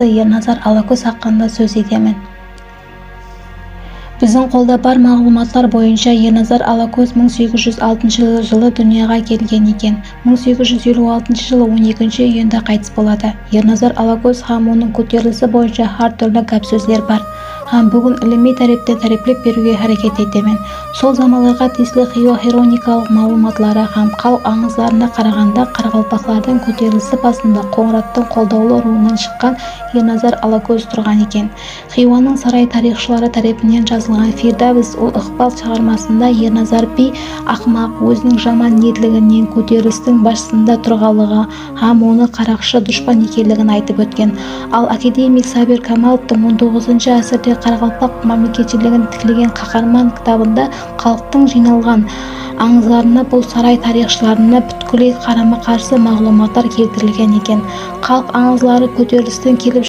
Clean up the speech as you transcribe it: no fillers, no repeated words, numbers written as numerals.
Ерназар Алакөз хақында сөз етемін. Біздің қолда бар мағлұматтар бойынша Ерназар Алакөз 1806 жылы дүнияға келген екен. 1856 жылы 12 июньда қайтыс болады. Ерназар Алакөз һәм оның көтерілісі бойынша әртүрлі гәп сөздер бар. Һәм бүгін іліми тәріптен тәріплеп беруге әрекет етемін. Сол замаларға тиесілі хроникалық мағлұматлары һәм халық аңыздарына қарағанда қарақалпақтардың көтерілісі басында Қоңыраттың қолдаулы руынан шыққан Ерназар Алакөз тұрған екен. Хиуаның сарай тарихшылары тарапынан жазылған Фирдавс ол ықпал шығармасында Ерназар би ақымақ, өзінің жаман ниеттілігінен көтерілістің басында тұрғанлығы һәм оны қарақшы дұшпан екенлігін айтып өткен. Ал академик Сабир Камаловтың 19 ғасырда қарақалпақ мемлекетшілігін тіктеген қаһарман кітабында халықтың жиналған аңыздарына бұл сарай тарихшыларына бүткілей қарама-қарсы мағлұматтар келтірілген екен. Халық аңызлары көтерілістің келіп